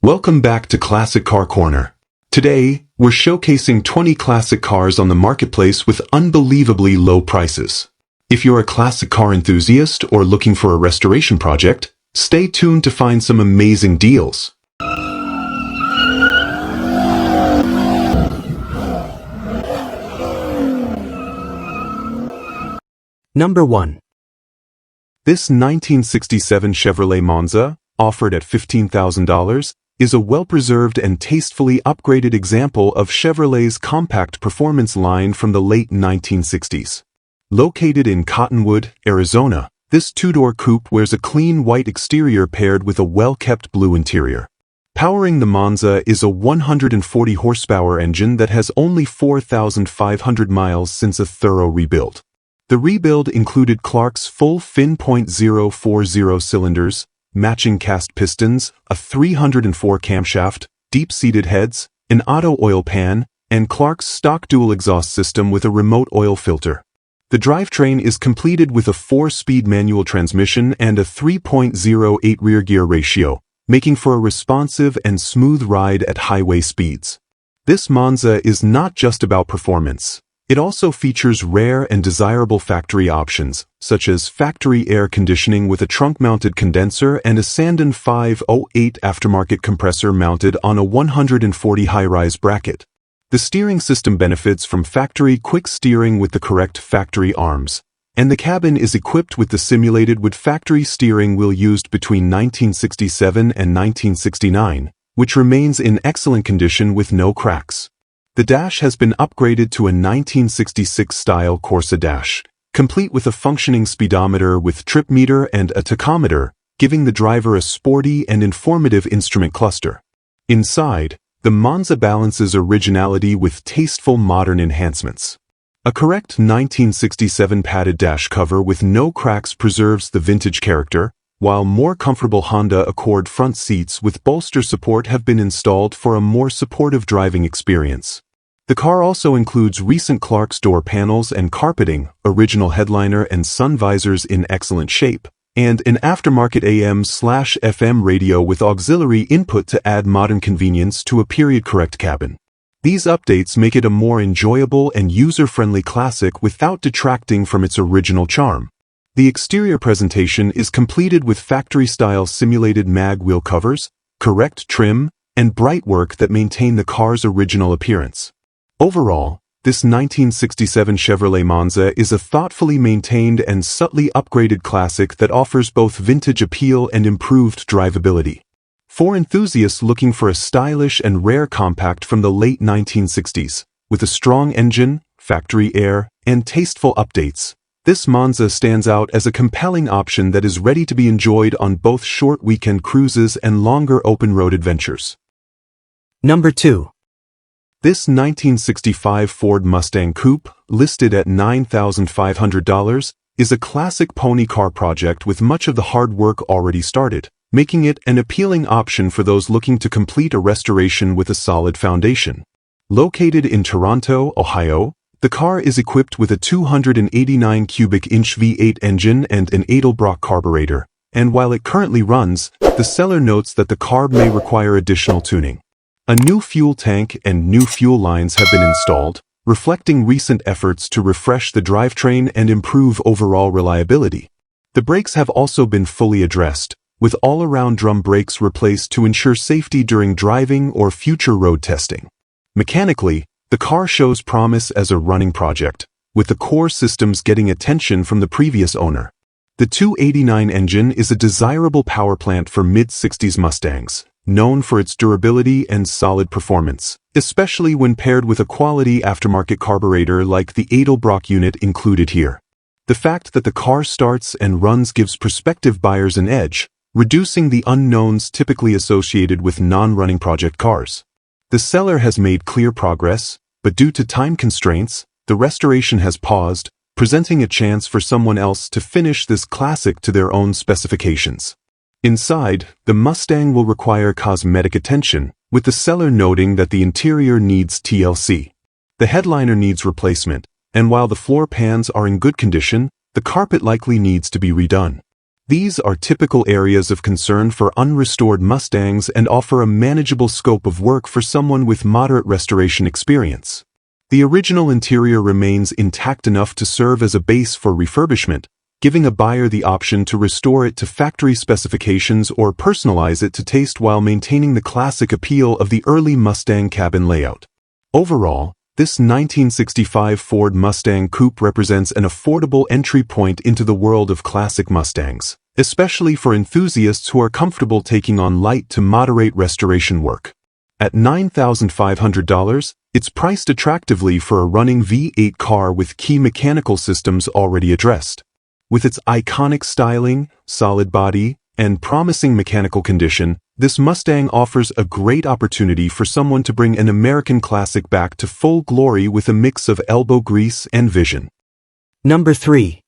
Welcome back to Classic Car Corner. Today, we're showcasing 20 classic cars on the marketplace with unbelievably low prices. If you're a classic car enthusiast or looking for a restoration project, stay tuned to find some amazing deals. Number 1. This 1967 Chevrolet Monza, offered at $15,000, is a well-preserved and tastefully upgraded example of Chevrolet's compact performance line from the late 1960s. Located in Cottonwood, Arizona, this two-door coupe wears a clean white exterior paired with a well-kept blue interior. Powering the Monza is a 140 horsepower engine that has only 4,500 miles since a thorough rebuild. The rebuild included Clark's full fin .040 cylinders, matching cast pistons, a 304 camshaft, deep-seated heads, an auto oil pan, and Clark's stock dual exhaust system with a remote oil filter. The drivetrain is completed with a 4-speed manual transmission and a 3.08 rear gear ratio, making for a responsive and smooth ride at highway speeds. This Monza is not just about performance. It also features rare and desirable factory options, such as factory air conditioning with a trunk-mounted condenser and a Sandon 508 aftermarket compressor mounted on a 140 high-rise bracket. The steering system benefits from factory quick steering with the correct factory arms, and the cabin is equipped with the simulated wood factory steering wheel used between 1967 and 1969, which remains in excellent condition with no cracks. The dash has been upgraded to a 1966-style Corsa dash, complete with a functioning speedometer with trip meter and a tachometer, giving the driver a sporty and informative instrument cluster. Inside, the Monza balances originality with tasteful modern enhancements. A correct 1967 padded dash cover with no cracks preserves the vintage character, while more comfortable Honda Accord front seats with bolster support have been installed for a more supportive driving experience. The car also includes recent Clark's door panels and carpeting, original headliner and sun visors in excellent shape, and an aftermarket AM/FM radio with auxiliary input to add modern convenience to a period-correct cabin. These updates make it a more enjoyable and user-friendly classic without detracting from its original charm. The exterior presentation is completed with factory-style simulated mag wheel covers, correct trim, and bright work that maintain the car's original appearance. Overall, this 1967 Chevrolet Monza is a thoughtfully maintained and subtly upgraded classic that offers both vintage appeal and improved drivability. For enthusiasts looking for a stylish and rare compact from the late 1960s, with a strong engine, factory air, and tasteful updates, this Monza stands out as a compelling option that is ready to be enjoyed on both short weekend cruises and longer open-road adventures. Number 2. This 1965 Ford Mustang Coupe, listed at $9,500, is a classic pony car project with much of the hard work already started, making it an appealing option for those looking to complete a restoration with a solid foundation. Located in Toronto, Ohio, the car is equipped with a 289 cubic inch V8 engine and an Edelbrock carburetor, and while it currently runs, the seller notes that the carb may require additional tuning. A new fuel tank and new fuel lines have been installed, reflecting recent efforts to refresh the drivetrain and improve overall reliability. The brakes have also been fully addressed, with all-around drum brakes replaced to ensure safety during driving or future road testing. Mechanically, the car shows promise as a running project, with the core systems getting attention from the previous owner. The 289 engine is a desirable power plant for mid-60s Mustangs, known for its durability and solid performance, especially when paired with a quality aftermarket carburetor like the Edelbrock unit included here. The fact that the car starts and runs gives prospective buyers an edge, reducing the unknowns typically associated with non-running project cars. The seller has made clear progress, but due to time constraints, the restoration has paused, presenting a chance for someone else to finish this classic to their own specifications. Inside, the Mustang will require cosmetic attention, with the seller noting that the interior needs TLC. The headliner needs replacement, and while the floor pans are in good condition, the carpet likely needs to be redone. These are typical areas of concern for unrestored Mustangs and offer a manageable scope of work for someone with moderate restoration experience. The original interior remains intact enough to serve as a base for refurbishment, giving a buyer the option to restore it to factory specifications or personalize it to taste while maintaining the classic appeal of the early Mustang cabin layout. Overall, this 1965 Ford Mustang Coupe represents an affordable entry point into the world of classic Mustangs, especially for enthusiasts who are comfortable taking on light to moderate restoration work. At $9,500, it's priced attractively for a running V8 car with key mechanical systems already addressed. With its iconic styling, solid body, and promising mechanical condition, this Mustang offers a great opportunity for someone to bring an American classic back to full glory with a mix of elbow grease and vision. Number 3.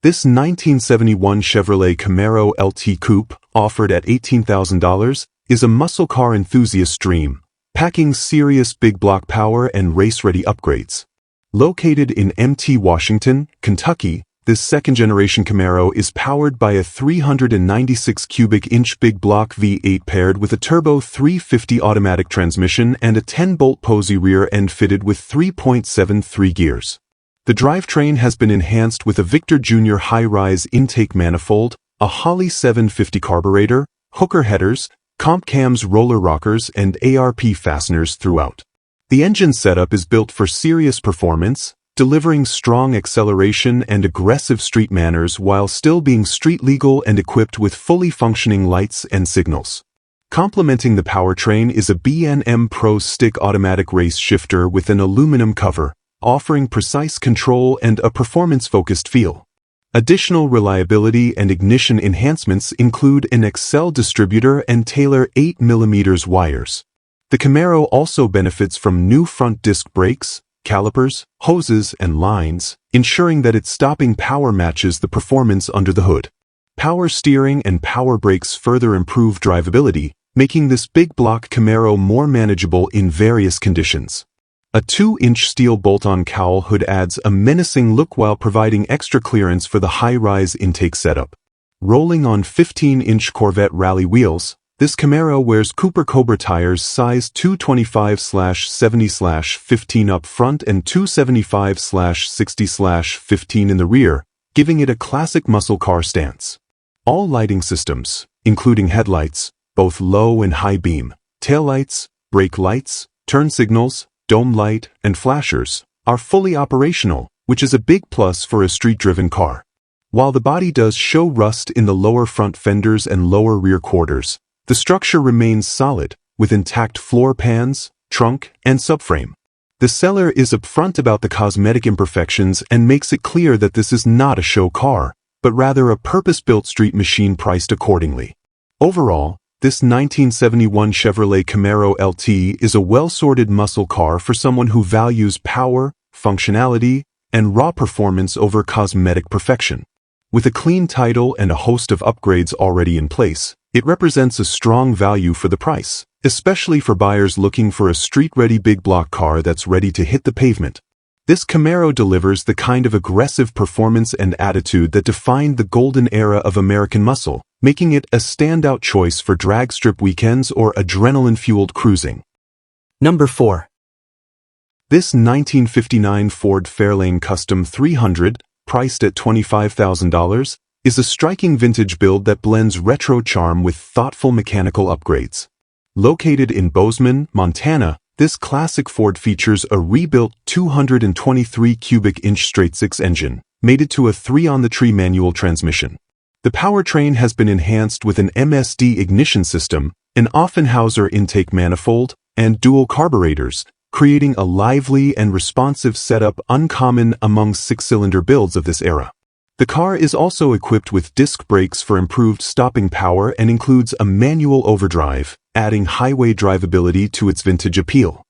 This 1971 Chevrolet Camaro LT Coupe, offered at $18,000, is a muscle car enthusiast's dream, packing serious big block power and race-ready upgrades. Located in MT Washington, Kentucky, this second-generation Camaro is powered by a 396 cubic inch big block V8 paired with a turbo 350 automatic transmission and a 10-bolt Posey rear end fitted with 3.73 gears. The drivetrain has been enhanced with a Victor Jr. high-rise intake manifold, a Holley 750 carburetor, hooker headers, comp cams, roller rockers, and ARP fasteners throughout. The engine setup is built for serious performance, delivering strong acceleration and aggressive street manners while still being street legal and equipped with fully functioning lights and signals. Complementing the powertrain is a B&M Pro Stick automatic race shifter with an aluminum cover, offering precise control and a performance-focused feel. Additional reliability and ignition enhancements include an Excel distributor and Taylor 8mm wires. The Camaro also benefits from new front disc brakes, calipers, hoses, and lines, ensuring that its stopping power matches the performance under the hood. Power steering and power brakes further improve drivability, making this big block Camaro more manageable in various conditions. A 2-inch steel bolt-on cowl hood adds a menacing look while providing extra clearance for the high-rise intake setup. Rolling on 15-inch Corvette rally wheels, this Camaro wears Cooper Cobra tires size 225/70/15 up front and 275/60/15 in the rear, giving it a classic muscle car stance. All lighting systems, including headlights, both low and high beam, taillights, brake lights, turn signals, dome light, and flashers, are fully operational, which is a big plus for a street-driven car. While the body does show rust in the lower front fenders and lower rear quarters, the structure remains solid, with intact floor pans, trunk, and subframe. The seller is upfront about the cosmetic imperfections and makes it clear that this is not a show car, but rather a purpose-built street machine priced accordingly. Overall, this 1971 Chevrolet Camaro LT is a well-sorted muscle car for someone who values power, functionality, and raw performance over cosmetic perfection. With a clean title and a host of upgrades already in place, it represents a strong value for the price, especially for buyers looking for a street-ready big block car that's ready to hit the pavement. This Camaro delivers the kind of aggressive performance and attitude that defined the golden era of American muscle, making it a standout choice for drag strip weekends or adrenaline-fueled cruising. Number 4. This 1959 Ford Fairlane Custom 300, priced at $25,000, is a striking vintage build that blends retro charm with thoughtful mechanical upgrades. Located in Bozeman, Montana, this classic Ford features a rebuilt 223 cubic inch straight-six engine, mated to a 3-on-the-tree manual transmission. The powertrain has been enhanced with an MSD ignition system, an Offenhauser intake manifold, and dual carburetors, creating a lively and responsive setup uncommon among 6-cylinder builds of this era. The car is also equipped with disc brakes for improved stopping power and includes a manual overdrive, adding highway drivability to its vintage appeal.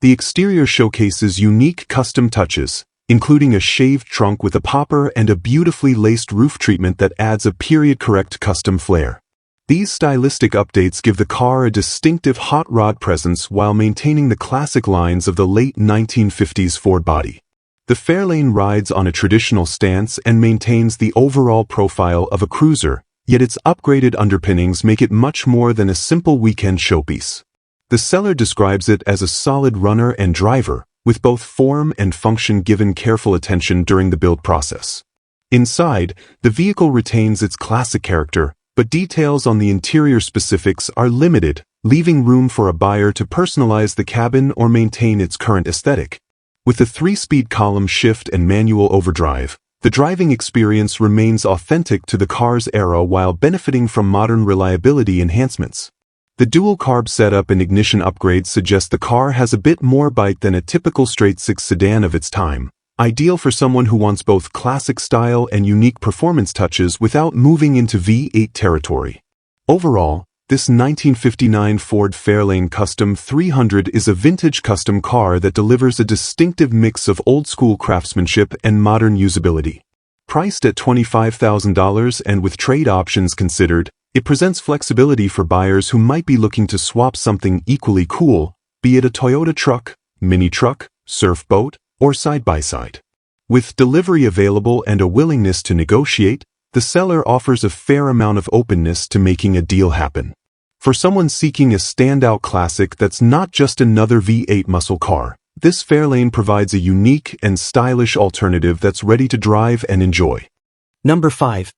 The exterior showcases unique custom touches, including a shaved trunk with a popper and a beautifully laced roof treatment that adds a period-correct custom flair. These stylistic updates give the car a distinctive hot rod presence while maintaining the classic lines of the late 1950s Ford body. The Fairlane rides on a traditional stance and maintains the overall profile of a cruiser, yet its upgraded underpinnings make it much more than a simple weekend showpiece. The seller describes it as a solid runner and driver, with both form and function given careful attention during the build process. Inside, the vehicle retains its classic character, but details on the interior specifics are limited, leaving room for a buyer to personalize the cabin or maintain its current aesthetic. With the 3-speed column shift and manual overdrive, the driving experience remains authentic to the car's era while benefiting from modern reliability enhancements. The dual-carb setup and ignition upgrades suggest the car has a bit more bite than a typical straight-six sedan of its time, ideal for someone who wants both classic style and unique performance touches without moving into V8 territory. Overall, this 1959 Ford Fairlane Custom 300 is a vintage custom car that delivers a distinctive mix of old-school craftsmanship and modern usability. Priced at $25,000 and with trade options considered, it presents flexibility for buyers who might be looking to swap something equally cool, be it a Toyota truck, mini truck, surf boat, or side-by-side. With delivery available and a willingness to negotiate, the seller offers a fair amount of openness to making a deal happen. For someone seeking a standout classic that's not just another V8 muscle car, this Fairlane provides a unique and stylish alternative that's ready to drive and enjoy. Number 5.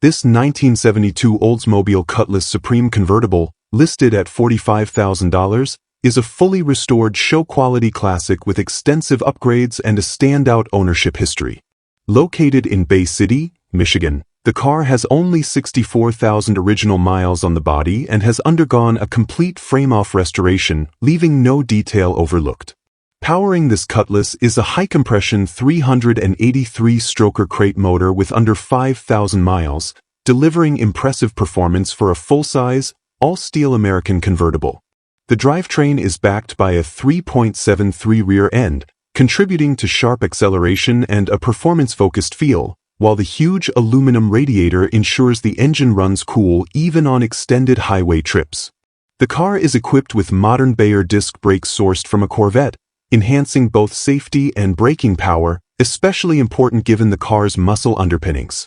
This 1972 Oldsmobile Cutlass Supreme convertible, listed at $45,000, is a fully restored show-quality classic with extensive upgrades and a standout ownership history. Located in Bay City, Michigan, the car has only 64,000 original miles on the body and has undergone a complete frame-off restoration, leaving no detail overlooked. Powering this Cutlass is a high-compression 383-stroker crate motor with under 5,000 miles, delivering impressive performance for a full-size, all-steel American convertible. The drivetrain is backed by a 3.73 rear end, contributing to sharp acceleration and a performance-focused feel, while the huge aluminum radiator ensures the engine runs cool even on extended highway trips. The car is equipped with modern Bayer disc brakes sourced from a Corvette, enhancing both safety and braking power, especially important given the car's muscle underpinnings.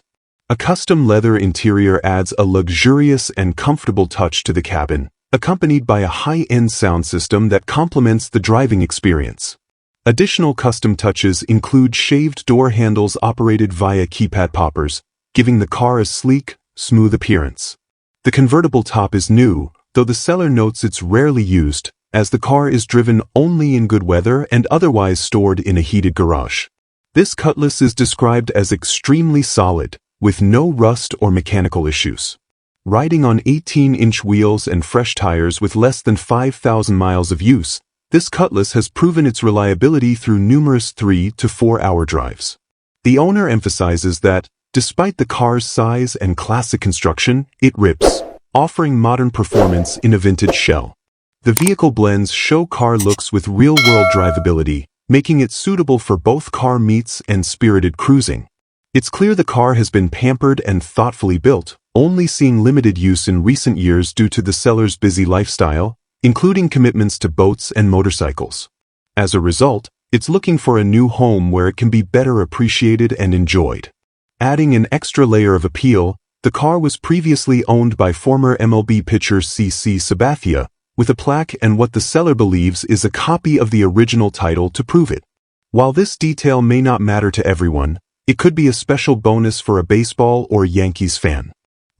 A custom leather interior adds a luxurious and comfortable touch to the cabin, accompanied by a high-end sound system that complements the driving experience. Additional custom touches include shaved door handles operated via keypad poppers, giving the car a sleek, smooth appearance. The convertible top is new, though the seller notes it's rarely used, as the car is driven only in good weather and otherwise stored in a heated garage. This Cutlass is described as extremely solid, with no rust or mechanical issues. Riding on 18-inch wheels and fresh tires with less than 5,000 miles of use, this Cutlass has proven its reliability through numerous 3 to 4 hour drives. The owner emphasizes that, despite the car's size and classic construction, it rips, offering modern performance in a vintage shell. The vehicle blends show car looks with real-world drivability, making it suitable for both car meets and spirited cruising. It's clear the car has been pampered and thoughtfully built, only seeing limited use in recent years due to the seller's busy lifestyle, including commitments to boats and motorcycles. As a result, it's looking for a new home where it can be better appreciated and enjoyed. Adding an extra layer of appeal, the car was previously owned by former MLB pitcher CC Sabathia, with a plaque and what the seller believes is a copy of the original title to prove it. While this detail may not matter to everyone, it could be a special bonus for a baseball or Yankees fan.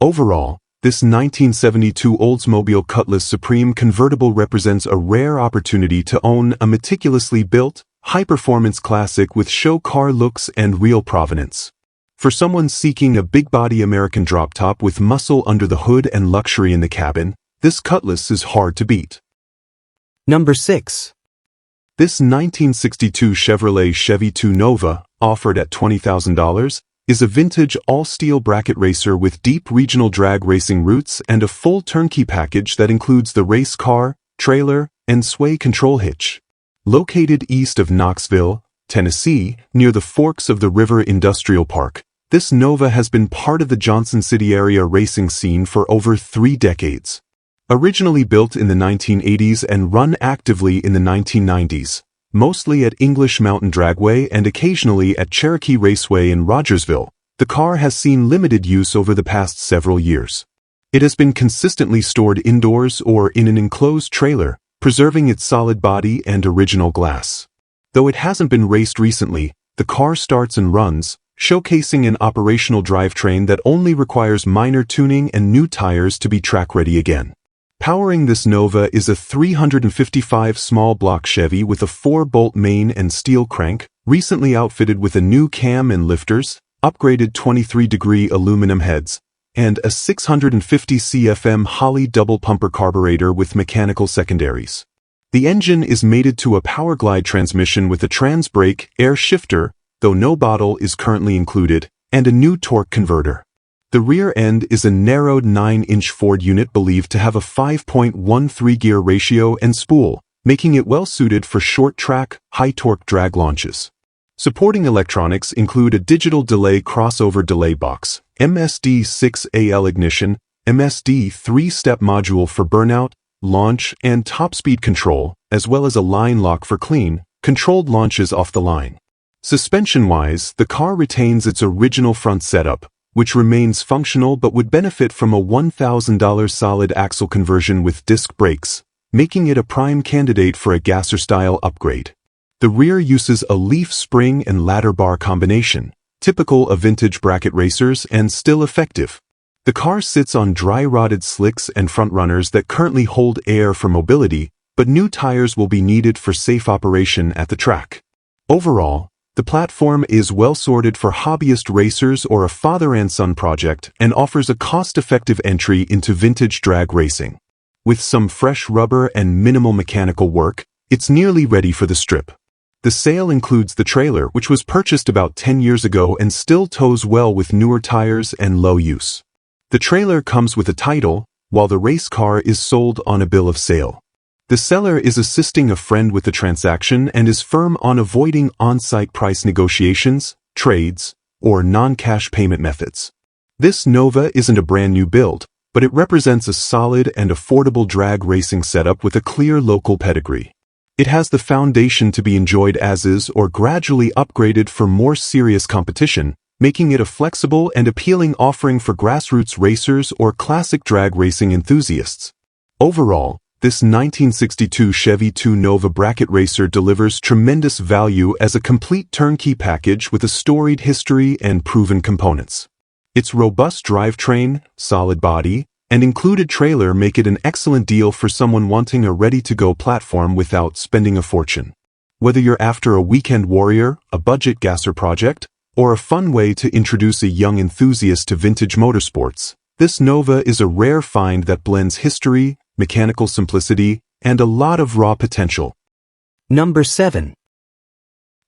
Overall, this 1972 Oldsmobile Cutlass Supreme convertible represents a rare opportunity to own a meticulously built, high-performance classic with show car looks and real provenance. For someone seeking a big-body American drop-top with muscle under the hood and luxury in the cabin, this Cutlass is hard to beat. Number 6. This 1962 Chevrolet Chevy 2 Nova, offered at $20,000, is a vintage all-steel bracket racer with deep regional drag racing roots and a full turnkey package that includes the race car, trailer, and sway control hitch. Located east of Knoxville, Tennessee, near the forks of the River Industrial Park, this Nova has been part of the Johnson City area racing scene for over 3 decades. Originally built in the 1980s and run actively in the 1990s, mostly at English Mountain Dragway and occasionally at Cherokee Raceway in Rogersville, the car has seen limited use over the past several years. It has been consistently stored indoors or in an enclosed trailer, preserving its solid body and original glass. Though it hasn't been raced recently, the car starts and runs, showcasing an operational drivetrain that only requires minor tuning and new tires to be track-ready again. Powering this Nova is a 355 small block Chevy with a 4-bolt main and steel crank, recently outfitted with a new cam and lifters, upgraded 23-degree aluminum heads, and a 650 CFM Holley double-pumper carburetor with mechanical secondaries. The engine is mated to a Powerglide transmission with a trans-brake air shifter, though no bottle is currently included, and a new torque converter. The rear end is a narrowed 9-inch Ford unit believed to have a 5.13 gear ratio and spool, making it well-suited for short-track, high-torque drag launches. Supporting electronics include a digital delay crossover delay box, MSD 6AL ignition, MSD 3-step module for burnout, launch, and top-speed control, as well as a line lock for clean, controlled launches off the line. Suspension-wise, the car retains its original front setup, which remains functional but would benefit from a $1,000 solid axle conversion with disc brakes, making it a prime candidate for a gasser-style upgrade. The rear uses a leaf spring and ladder bar combination, typical of vintage bracket racers and still effective. The car sits on dry-rotted slicks and front runners that currently hold air for mobility, but new tires will be needed for safe operation at the track. Overall, the platform is well-sorted for hobbyist racers or a father and son project and offers a cost-effective entry into vintage drag racing. With some fresh rubber and minimal mechanical work, it's nearly ready for the strip. The sale includes the trailer, which was purchased about 10 years ago and still tows well with newer tires and low use. The trailer comes with a title, while the race car is sold on a bill of sale. The seller is assisting a friend with the transaction and is firm on avoiding on-site price negotiations, trades, or non-cash payment methods. This Nova isn't a brand new build, but it represents a solid and affordable drag racing setup with a clear local pedigree. It has the foundation to be enjoyed as is or gradually upgraded for more serious competition, making it a flexible and appealing offering for grassroots racers or classic drag racing enthusiasts. Overall, this 1962 Chevy 2 Nova bracket racer delivers tremendous value as a complete turnkey package with a storied history and proven components. Its robust drivetrain, solid body, and included trailer make it an excellent deal for someone wanting a ready-to-go platform without spending a fortune. Whether you're after a weekend warrior, a budget gasser project, or a fun way to introduce a young enthusiast to vintage motorsports, this Nova is a rare find that blends history, mechanical simplicity, and a lot of raw potential. Number 7.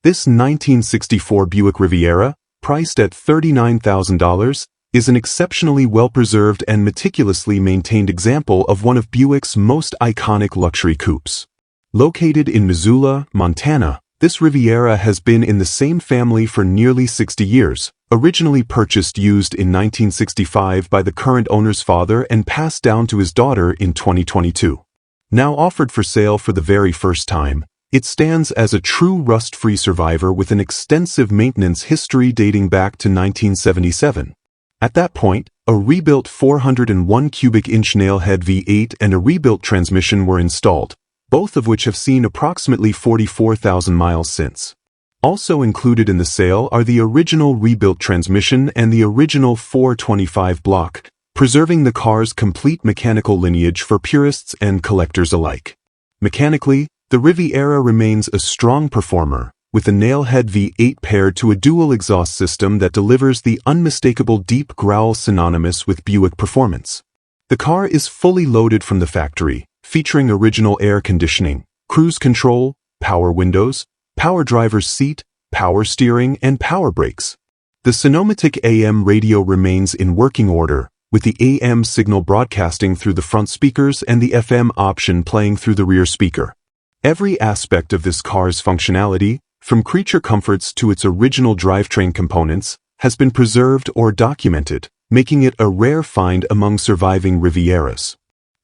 This 1964 Buick Riviera, priced at $39,000, is an exceptionally well-preserved and meticulously maintained example of one of Buick's most iconic luxury coupes. Located in Missoula, Montana, this Riviera has been in the same family for nearly 60 years, originally purchased used in 1965 by the current owner's father and passed down to his daughter in 2022. Now offered for sale for the very first time, it stands as a true rust-free survivor with an extensive maintenance history dating back to 1977. At that point, a rebuilt 401 cubic inch nailhead V8 and a rebuilt transmission were installed, both of which have seen approximately 44,000 miles since. Also included in the sale are the original rebuilt transmission and the original 425 block, preserving the car's complete mechanical lineage for purists and collectors alike. Mechanically, the Riviera remains a strong performer, with a nailhead V8 paired to a dual exhaust system that delivers the unmistakable deep growl synonymous with Buick performance. The car is fully loaded from the factory, featuring original air conditioning, cruise control, power windows, power driver's seat, power steering, and power brakes. The Sonomatic AM radio remains in working order, with the AM signal broadcasting through the front speakers and the FM option playing through the rear speaker. Every aspect of this car's functionality, from creature comforts to its original drivetrain components, has been preserved or documented, making it a rare find among surviving Rivieras.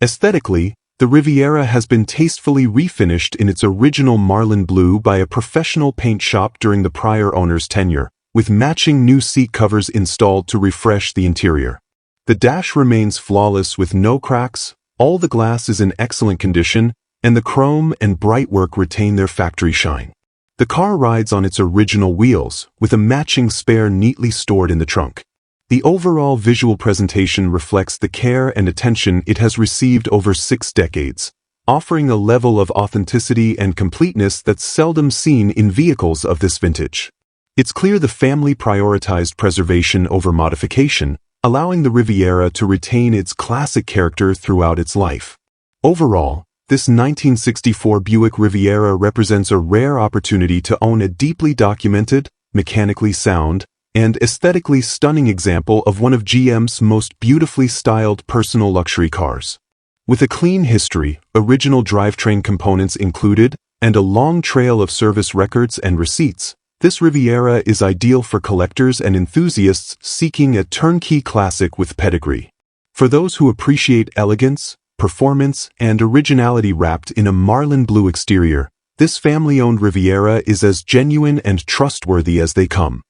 Aesthetically, The Riviera has been tastefully refinished in its original marlin blue by a professional paint shop during the prior owner's tenure, with matching new seat covers installed to refresh the interior. The dash remains flawless with no cracks, all the glass is in excellent condition, and the chrome and brightwork retain their factory shine. The car rides on its original wheels, with a matching spare neatly stored in the trunk. The overall visual presentation reflects the care and attention it has received over 6 decades, offering a level of authenticity and completeness that's seldom seen in vehicles of this vintage. It's clear the family prioritized preservation over modification, allowing the Riviera to retain its classic character throughout its life. Overall, this 1964 Buick Riviera represents a rare opportunity to own a deeply documented, mechanically sound, and aesthetically stunning example of one of GM's most beautifully styled personal luxury cars. With a clean history, original drivetrain components included, and a long trail of service records and receipts, this Riviera is ideal for collectors and enthusiasts seeking a turnkey classic with pedigree. For those who appreciate elegance, performance, and originality wrapped in a marlin blue exterior, this family-owned Riviera is as genuine and trustworthy as they come.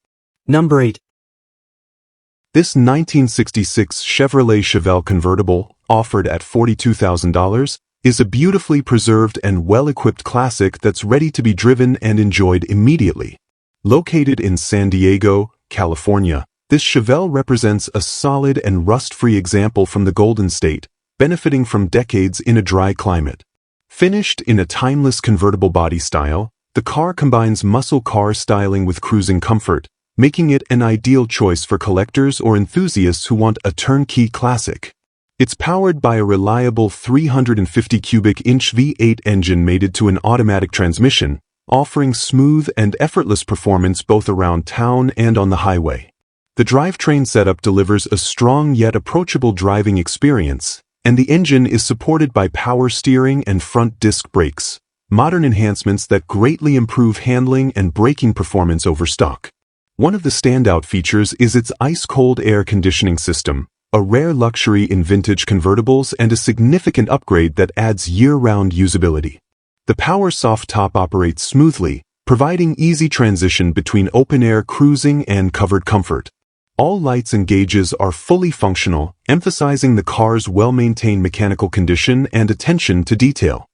Number 8. This 1966 Chevrolet Chevelle convertible, offered at $42,000, is a beautifully preserved and well-equipped classic that's ready to be driven and enjoyed immediately. Located in San Diego, California, this Chevelle represents a solid and rust-free example from the Golden State, benefiting from decades in a dry climate. Finished in a timeless convertible body style, the car combines muscle car styling with cruising comfort, making it an ideal choice for collectors or enthusiasts who want a turnkey classic. It's powered by a reliable 350 cubic inch V8 engine mated to an automatic transmission, offering smooth and effortless performance both around town and on the highway. The drivetrain setup delivers a strong yet approachable driving experience, and the engine is supported by power steering and front disc brakes, modern enhancements that greatly improve handling and braking performance over stock. One of the standout features is its ice-cold air conditioning system, a rare luxury in vintage convertibles and a significant upgrade that adds year-round usability. The power soft top operates smoothly, providing easy transition between open-air cruising and covered comfort. All lights and gauges are fully functional, emphasizing the car's well-maintained mechanical condition and attention to detail.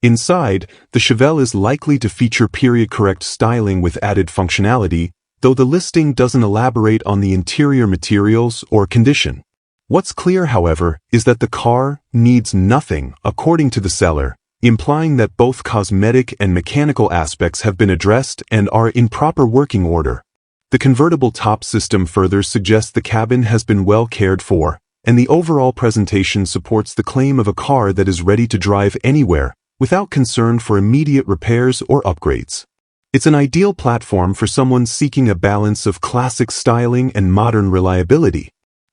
Inside, the Chevelle is likely to feature period-correct styling with added functionality, though the listing doesn't elaborate on the interior materials or condition. What's clear, however, is that the car needs nothing, according to the seller, implying that both cosmetic and mechanical aspects have been addressed and are in proper working order. The convertible top system further suggests the cabin has been well cared for, and the overall presentation supports the claim of a car that is ready to drive anywhere, without concern for immediate repairs or upgrades. It's an ideal platform for someone seeking a balance of classic styling and modern reliability.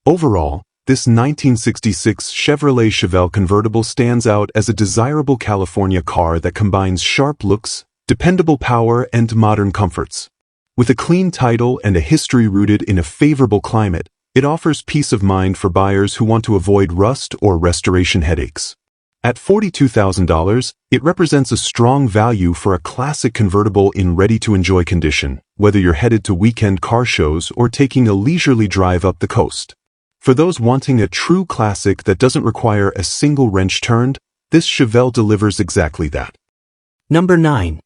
Overall, this 1966 Chevrolet Chevelle convertible stands out as a desirable California car that combines sharp looks, dependable power, and modern comforts. With a clean title and a history rooted in a favorable climate, it offers peace of mind for buyers who want to avoid rust or restoration headaches. At $42,000, it represents a strong value for a classic convertible in ready-to-enjoy condition, whether you're headed to weekend car shows or taking a leisurely drive up the coast. For those wanting a true classic that doesn't require a single wrench turned, this Chevelle delivers exactly that. Number 9.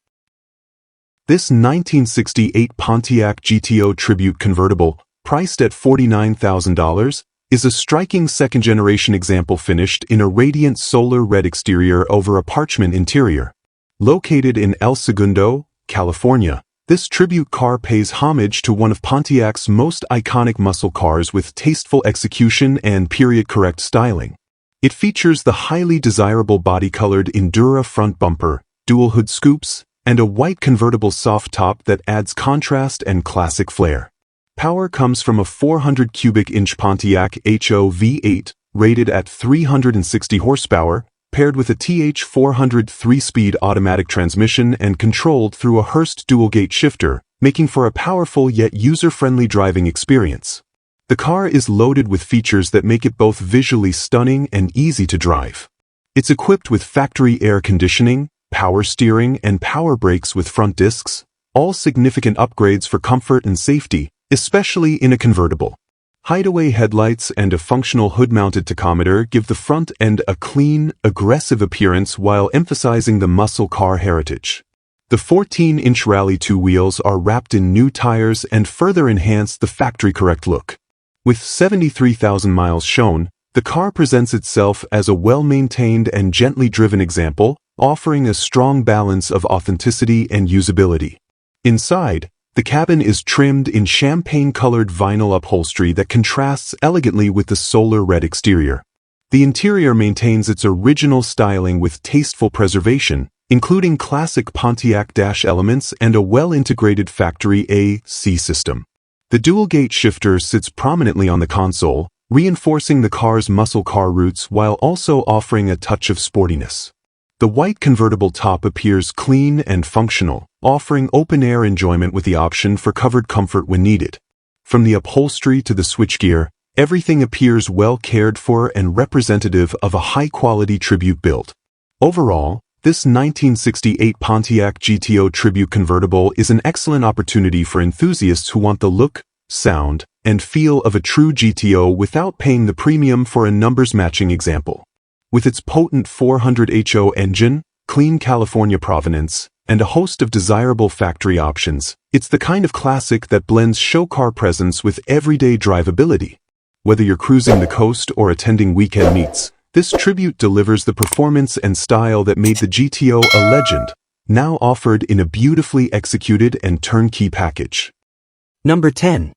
This 1968 Pontiac GTO Tribute convertible, priced at $49,000, is a striking second-generation example finished in a radiant solar red exterior over a parchment interior. Located in El Segundo, California, this tribute car pays homage to one of Pontiac's most iconic muscle cars with tasteful execution and period-correct styling. It features the highly desirable body-colored Endura front bumper, dual hood scoops, and a white convertible soft top that adds contrast and classic flair. Power comes from a 400 cubic inch Pontiac HO V8, rated at 360 horsepower, paired with a TH400 3-speed automatic transmission and controlled through a Hurst dual-gate shifter, making for a powerful yet user-friendly driving experience. The car is loaded with features that make it both visually stunning and easy to drive. It's equipped with factory air conditioning, power steering, and power brakes with front discs, all significant upgrades for comfort and safety, especially in a convertible. Hideaway headlights and a functional hood-mounted tachometer give the front end a clean, aggressive appearance while emphasizing the muscle car heritage. The 14-inch Rally 2 wheels are wrapped in new tires and further enhance the factory-correct look. With 73,000 miles shown, the car presents itself as a well-maintained and gently driven example, offering a strong balance of authenticity and usability. Inside, the cabin is trimmed in champagne-colored vinyl upholstery that contrasts elegantly with the solar red exterior. The interior maintains its original styling with tasteful preservation, including classic Pontiac dash elements and a well-integrated factory AC system. The dual-gate shifter sits prominently on the console, reinforcing the car's muscle car roots while also offering a touch of sportiness. The white convertible top appears clean and functional, offering open-air enjoyment with the option for covered comfort when needed. From the upholstery to the switchgear, everything appears well cared for and representative of a high-quality tribute build. Overall, this 1968 Pontiac GTO Tribute convertible is an excellent opportunity for enthusiasts who want the look, sound, and feel of a true GTO without paying the premium for a numbers-matching example. With its potent 400 HO engine, clean California provenance, and a host of desirable factory options, it's the kind of classic that blends show car presence with everyday drivability. Whether you're cruising the coast or attending weekend meets, this Tribute delivers the performance and style that made the GTO a legend, now offered in a beautifully executed and turnkey package. Number 10.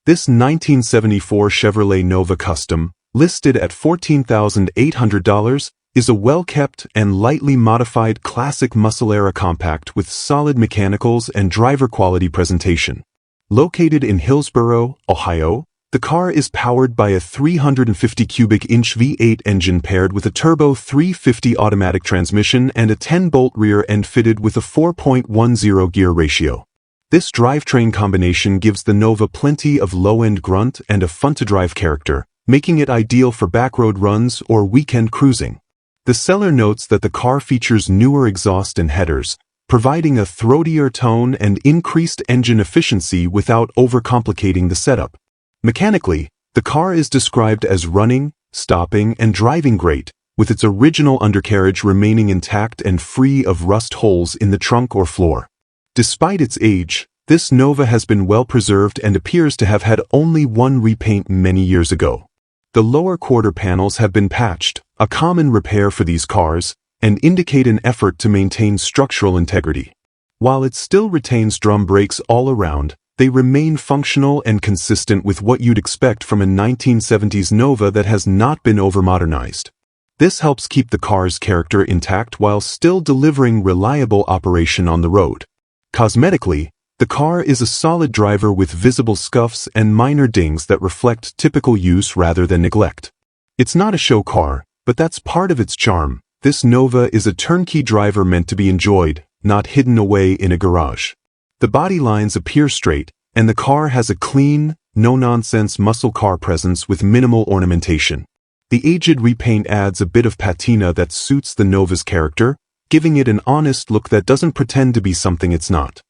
This 1974 Chevrolet Nova Custom, listed at $14,800, is a well-kept and lightly modified classic muscle-era compact with solid mechanicals and driver-quality presentation. Located in Hillsboro, Ohio, the car is powered by a 350 cubic inch V8 engine paired with a turbo 350 automatic transmission and a 10-bolt rear end fitted with a 4.10 gear ratio. This drivetrain combination gives the Nova plenty of low-end grunt and a fun-to-drive character, making it ideal for backroad runs or weekend cruising. The seller notes that the car features newer exhaust and headers, providing a throatier tone and increased engine efficiency without overcomplicating the setup. Mechanically, the car is described as running, stopping, and driving great, with its original undercarriage remaining intact and free of rust holes in the trunk or floor. Despite its age, this Nova has been well preserved and appears to have had only one repaint many years ago. The lower quarter panels have been patched, a common repair for these cars, and indicate an effort to maintain structural integrity. While it still retains drum brakes all around, they remain functional and consistent with what you'd expect from a 1970s Nova that has not been over-modernized. This helps keep the car's character intact while still delivering reliable operation on the road. Cosmetically, the car is a solid driver with visible scuffs and minor dings that reflect typical use rather than neglect. It's not a show car, but that's part of its charm. This Nova is a turnkey driver meant to be enjoyed, not hidden away in a garage. The body lines appear straight, and the car has a clean, no-nonsense muscle car presence with minimal ornamentation. The aged repaint adds a bit of patina that suits the Nova's character, giving it an honest look that doesn't pretend to be something it's not.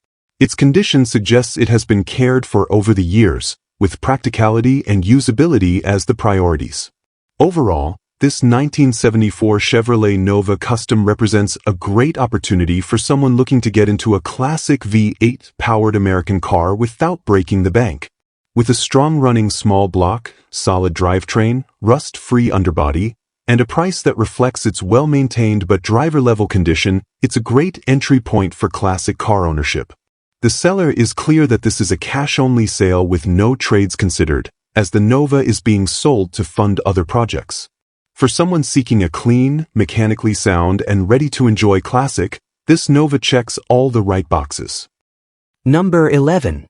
Its condition suggests it has been cared for over the years, with practicality and usability as the priorities. Overall, this 1974 Chevrolet Nova Custom represents a great opportunity for someone looking to get into a classic V8-powered American car without breaking the bank. With a strong-running small block, solid drivetrain, rust-free underbody, and a price that reflects its well-maintained but driver-level condition, it's a great entry point for classic car ownership. The seller is clear that this is a cash-only sale with no trades considered, as the Nova is being sold to fund other projects. For someone seeking a clean, mechanically sound, and ready-to-enjoy classic, this Nova checks all the right boxes. Number 11.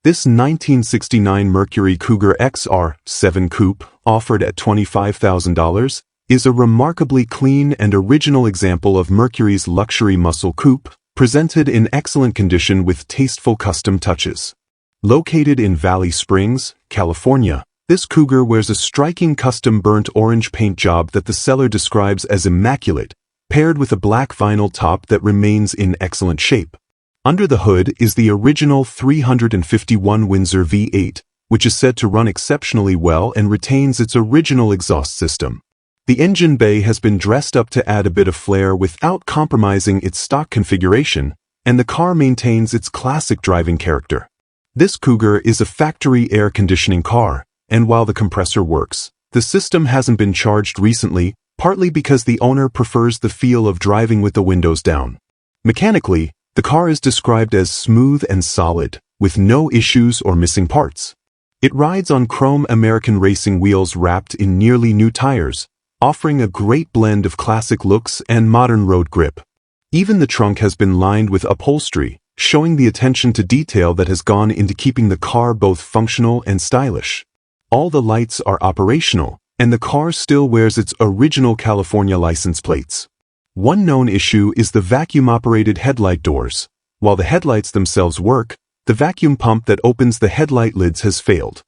This 1969 Mercury Cougar XR7 Coupe, offered at $25,000, is a remarkably clean and original example of Mercury's luxury muscle coupe, presented in excellent condition with tasteful custom touches. Located in Valley Springs, California, This Cougar wears a striking custom burnt orange paint job that the seller describes as immaculate, paired with a black vinyl top that remains in excellent shape. Under the hood is the original 351 Windsor V8, which is said to run exceptionally well and retains its original exhaust system. The engine bay has been dressed up to add a bit of flair without compromising its stock configuration, and the car maintains its classic driving character. This Cougar is a factory air conditioning car, and while the compressor works, the system hasn't been charged recently, partly because the owner prefers the feel of driving with the windows down. Mechanically, the car is described as smooth and solid, with no issues or missing parts. It rides on chrome American racing wheels wrapped in nearly new tires, offering a great blend of classic looks and modern road grip. Even the trunk has been lined with upholstery, showing the attention to detail that has gone into keeping the car both functional and stylish. All the lights are operational, and the car still wears its original California license plates. One known issue is the vacuum-operated headlight doors. While the headlights themselves work, the vacuum pump that opens the headlight lids has failed.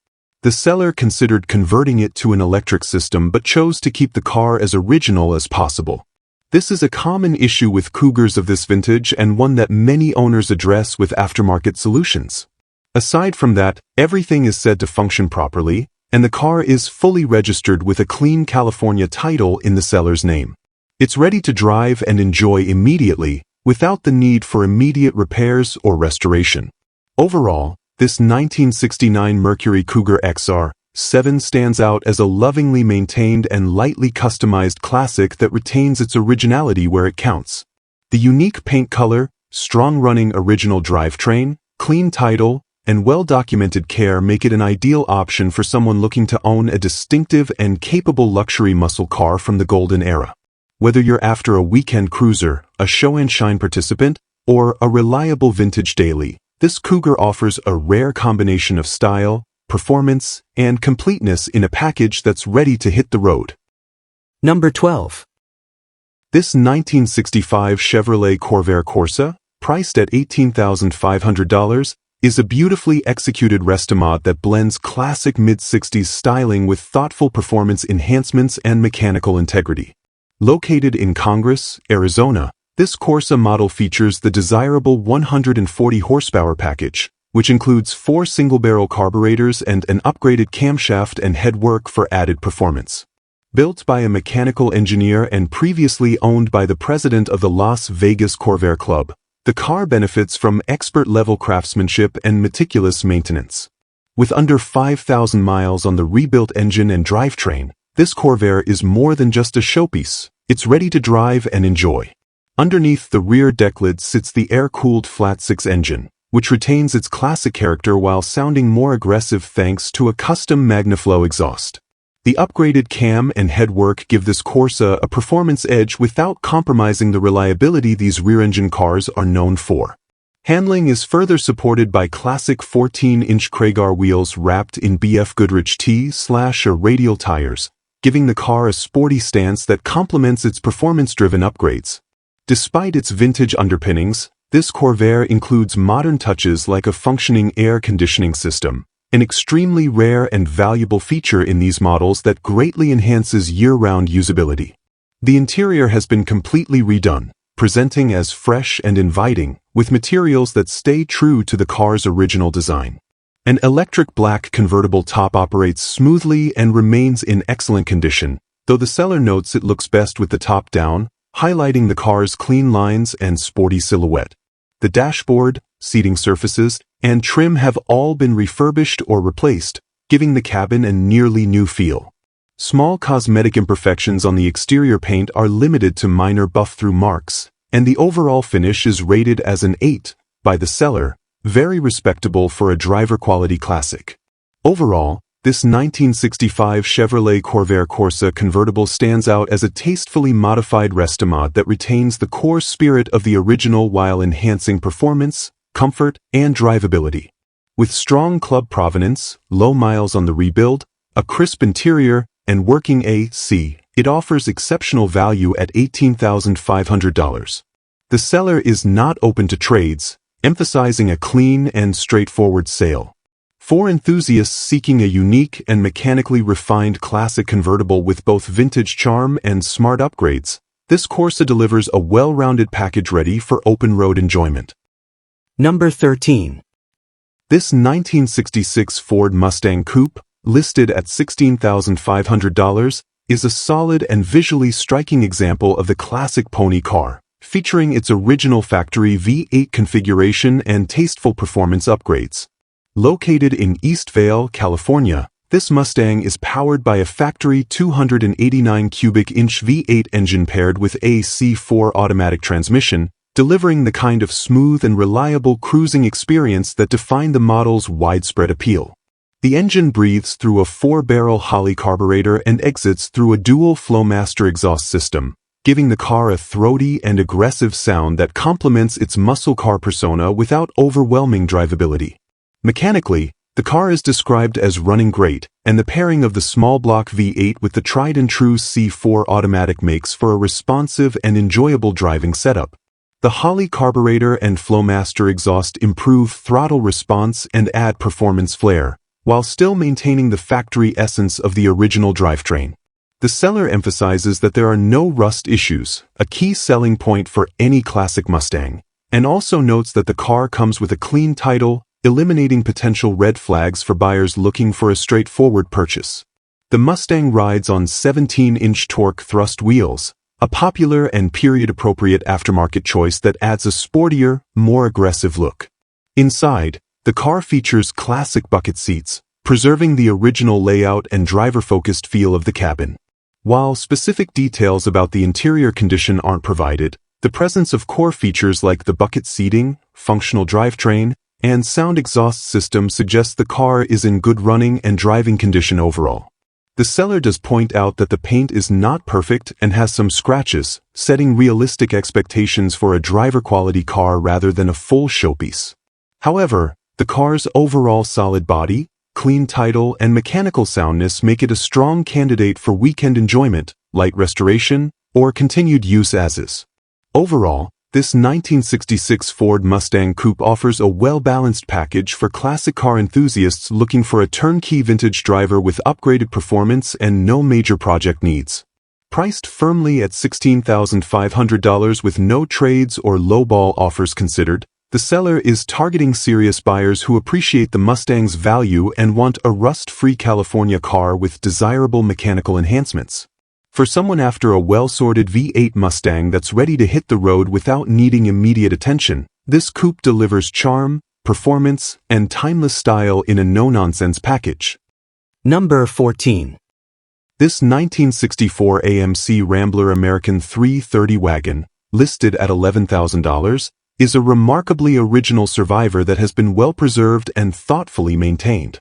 The seller considered converting it to an electric system but chose to keep the car as original as possible. This is a common issue with Cougars of this vintage and one that many owners address with aftermarket solutions. Aside from that, everything is said to function properly, and the car is fully registered with a clean California title in the seller's name. It's ready to drive and enjoy immediately, without the need for immediate repairs or restoration. Overall, this 1969 Mercury Cougar XR7 stands out as a lovingly maintained and lightly customized classic that retains its originality where it counts. The unique paint color, strong-running original drivetrain, clean title, and well-documented care make it an ideal option for someone looking to own a distinctive and capable luxury muscle car from the golden era. Whether you're after a weekend cruiser, a show and shine participant, or a reliable vintage daily, this Cougar offers a rare combination of style, performance, and completeness in a package that's ready to hit the road. Number 12. This 1965 Chevrolet Corvair Corsa, priced at $18,500, is a beautifully executed restomod that blends classic mid-60s styling with thoughtful performance enhancements and mechanical integrity. Located in Congress, Arizona, this Corsa model features the desirable 140 horsepower package, which includes 4 single-barrel carburetors and an upgraded camshaft and headwork for added performance. Built by a mechanical engineer and previously owned by the president of the Las Vegas Corvair Club, the car benefits from expert-level craftsmanship and meticulous maintenance. With under 5,000 miles on the rebuilt engine and drivetrain, this Corvair is more than just a showpiece. It's ready to drive and enjoy. Underneath the rear deck lid sits the air-cooled flat-six engine, which retains its classic character while sounding more aggressive thanks to a custom MagnaFlow exhaust. The upgraded cam and headwork give this Corsa a performance edge without compromising the reliability these rear-engine cars are known for. Handling is further supported by classic 14-inch Craigar wheels wrapped in BF Goodrich T/radial tires, giving the car a sporty stance that complements its performance-driven upgrades. Despite its vintage underpinnings, this Corvair includes modern touches like a functioning air conditioning system, an extremely rare and valuable feature in these models that greatly enhances year-round usability. The interior has been completely redone, presenting as fresh and inviting, with materials that stay true to the car's original design. An electric black convertible top operates smoothly and remains in excellent condition, though the seller notes it looks best with the top down, highlighting the car's clean lines and sporty silhouette. The dashboard, seating surfaces, and trim have all been refurbished or replaced, giving the cabin a nearly new feel. Small cosmetic imperfections on the exterior paint are limited to minor buff-through marks, and the overall finish is rated as an 8 by the seller, very respectable for a driver-quality classic. Overall, this 1965 Chevrolet Corvair Corsa convertible stands out as a tastefully modified restomod that retains the core spirit of the original while enhancing performance, comfort, and drivability. With strong club provenance, low miles on the rebuild, a crisp interior, and working AC, it offers exceptional value at $18,500. The seller is not open to trades, emphasizing a clean and straightforward sale. For enthusiasts seeking a unique and mechanically refined classic convertible with both vintage charm and smart upgrades, this Corsa delivers a well-rounded package ready for open-road enjoyment. Number 13. This 1966 Ford Mustang Coupe, listed at $16,500, is a solid and visually striking example of the classic pony car, featuring its original factory V8 configuration and tasteful performance upgrades. Located in East Vale, California, this Mustang is powered by a factory 289 cubic inch V8 engine paired with a C4 automatic transmission, delivering the kind of smooth and reliable cruising experience that defined the model's widespread appeal. The engine breathes through a 4-barrel Holley carburetor and exits through a dual Flowmaster exhaust system, giving the car a throaty and aggressive sound that complements its muscle car persona without overwhelming drivability. Mechanically, the car is described as running great, and the pairing of the small block V8 with the tried-and-true C4 automatic makes for a responsive and enjoyable driving setup. The Holley carburetor and Flowmaster exhaust improve throttle response and add performance flair, while still maintaining the factory essence of the original drivetrain. The seller emphasizes that there are no rust issues, a key selling point for any classic Mustang, and also notes that the car comes with a clean title, eliminating potential red flags for buyers looking for a straightforward purchase. The Mustang rides on 17-inch torque thrust wheels, a popular and period-appropriate aftermarket choice that adds a sportier, more aggressive look. Inside, the car features classic bucket seats, preserving the original layout and driver-focused feel of the cabin. While specific details about the interior condition aren't provided, the presence of core features like the bucket seating, functional drivetrain, and sound exhaust system suggests the car is in good running and driving condition overall. The seller does point out that the paint is not perfect and has some scratches, setting realistic expectations for a driver-quality car rather than a full showpiece. However, the car's overall solid body, clean title, and mechanical soundness make it a strong candidate for weekend enjoyment, light restoration, or continued use as is. Overall, this 1966 Ford Mustang Coupe offers a well-balanced package for classic car enthusiasts looking for a turnkey vintage driver with upgraded performance and no major project needs. Priced firmly at $16,500 with no trades or lowball offers considered, the seller is targeting serious buyers who appreciate the Mustang's value and want a rust-free California car with desirable mechanical enhancements. For someone after a well-sorted V8 Mustang that's ready to hit the road without needing immediate attention, this coupe delivers charm, performance, and timeless style in a no-nonsense package. Number 14. This 1964 AMC Rambler American 330 wagon, listed at $11,000, is a remarkably original survivor that has been well-preserved and thoughtfully maintained.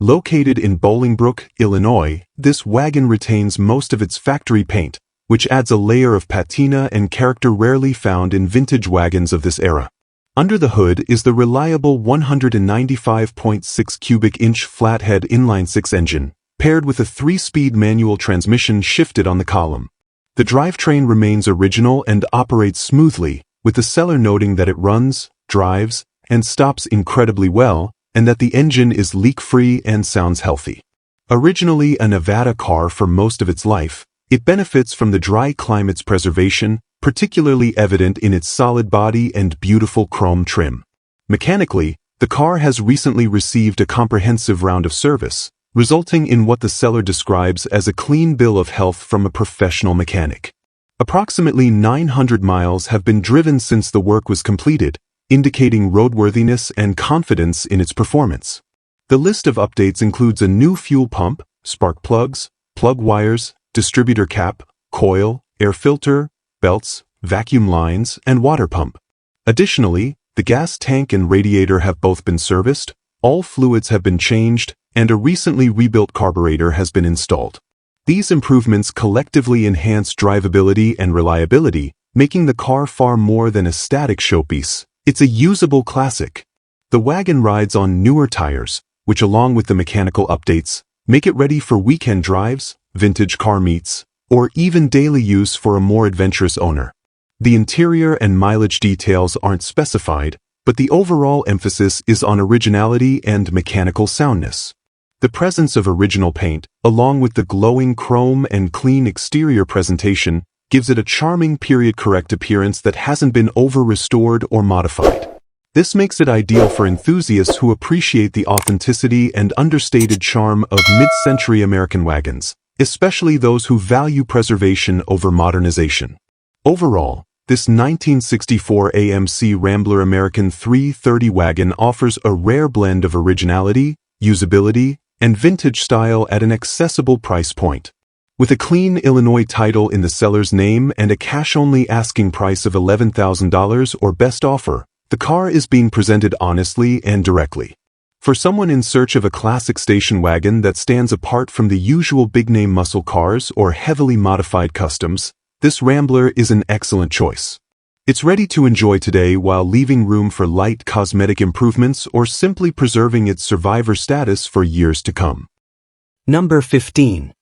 Located in Bolingbrook, Illinois, this wagon retains most of its factory paint, which adds a layer of patina and character rarely found in vintage wagons of this era. Under the hood is the reliable 195.6 cubic inch flathead inline-six engine, paired with a 3-speed manual transmission shifted on the column. The drivetrain remains original and operates smoothly, with the seller noting that it runs, drives, and stops incredibly well, and that the engine is leak-free and sounds healthy. Originally a Nevada car for most of its life, it benefits from the dry climate's preservation, particularly evident in its solid body and beautiful chrome trim. Mechanically, the car has recently received a comprehensive round of service, resulting in what the seller describes as a clean bill of health from a professional mechanic. Approximately 900 miles have been driven since the work was completed, indicating roadworthiness and confidence in its performance. The list of updates includes a new fuel pump, spark plugs, plug wires, distributor cap, coil, air filter, belts, vacuum lines, and water pump. Additionally, the gas tank and radiator have both been serviced, all fluids have been changed, and a recently rebuilt carburetor has been installed. These improvements collectively enhance drivability and reliability, making the car far more than a static showpiece. It's a usable classic. The wagon rides on newer tires, which along with the mechanical updates, make it ready for weekend drives, vintage car meets, or even daily use for a more adventurous owner. The interior and mileage details aren't specified, but the overall emphasis is on originality and mechanical soundness. The presence of original paint, along with the glowing chrome and clean exterior presentation, gives it a charming period-correct appearance that hasn't been over-restored or modified. This makes it ideal for enthusiasts who appreciate the authenticity and understated charm of mid-century American wagons, especially those who value preservation over modernization. Overall, this 1964 AMC Rambler American 330 wagon offers a rare blend of originality, usability, and vintage style at an accessible price point. With a clean Illinois title in the seller's name and a cash-only asking price of $11,000 or best offer, the car is being presented honestly and directly. For someone in search of a classic station wagon that stands apart from the usual big-name muscle cars or heavily modified customs, this Rambler is an excellent choice. It's ready to enjoy today while leaving room for light cosmetic improvements or simply preserving its survivor status for years to come. Number 15.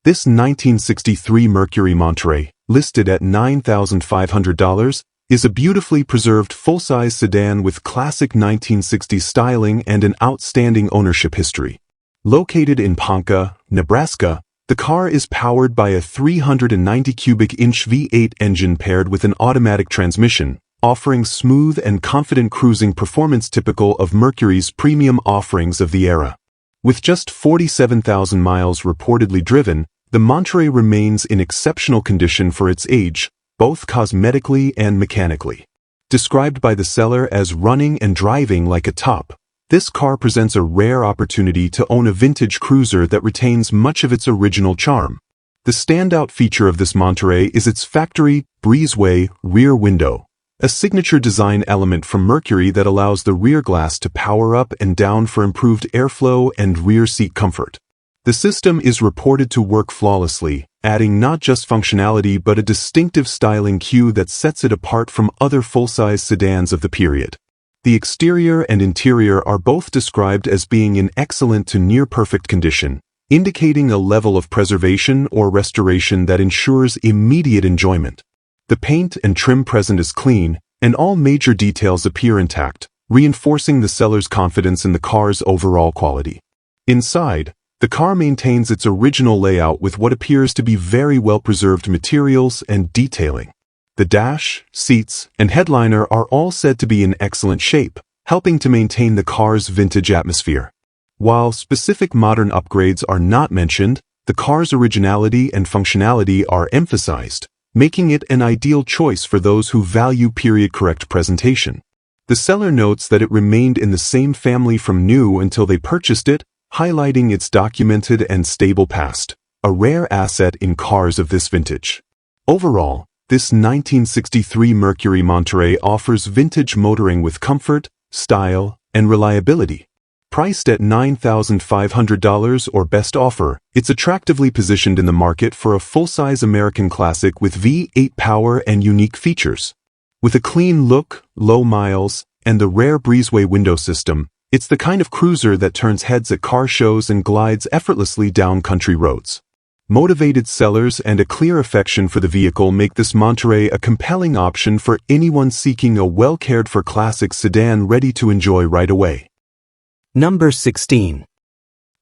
This 1963 Mercury Monterey, listed at $9,500, is a beautifully preserved full-size sedan with classic 1960s styling and an outstanding ownership history. Located in Ponca, Nebraska, the car is powered by a 390 cubic inch V8 engine paired with an automatic transmission, offering smooth and confident cruising performance typical of Mercury's premium offerings of the era. With just 47,000 miles reportedly driven, the Monterey remains in exceptional condition for its age, both cosmetically and mechanically. Described by the seller as running and driving like a top, this car presents a rare opportunity to own a vintage cruiser that retains much of its original charm. The standout feature of this Monterey is its factory breezeway rear window, a signature design element from Mercury that allows the rear glass to power up and down for improved airflow and rear seat comfort. The system is reported to work flawlessly, adding not just functionality but a distinctive styling cue that sets it apart from other full-size sedans of the period. The exterior and interior are both described as being in excellent to near-perfect condition, indicating a level of preservation or restoration that ensures immediate enjoyment. The paint and trim present is clean, and all major details appear intact, reinforcing the seller's confidence in the car's overall quality. Inside, the car maintains its original layout with what appears to be very well-preserved materials and detailing. The dash, seats, and headliner are all said to be in excellent shape, helping to maintain the car's vintage atmosphere. While specific modern upgrades are not mentioned, the car's originality and functionality are emphasized, making it an ideal choice for those who value period-correct presentation. The seller notes that it remained in the same family from new until they purchased it, highlighting its documented and stable past, a rare asset in cars of this vintage. Overall, this 1963 Mercury Monterey offers vintage motoring with comfort, style, and reliability. Priced at $9,500 or best offer, it's attractively positioned in the market for a full-size American classic with V8 power and unique features. With a clean look, low miles, and the rare breezeway window system, it's the kind of cruiser that turns heads at car shows and glides effortlessly down country roads. Motivated sellers and a clear affection for the vehicle make this Monterey a compelling option for anyone seeking a well-cared-for classic sedan ready to enjoy right away. Number 16.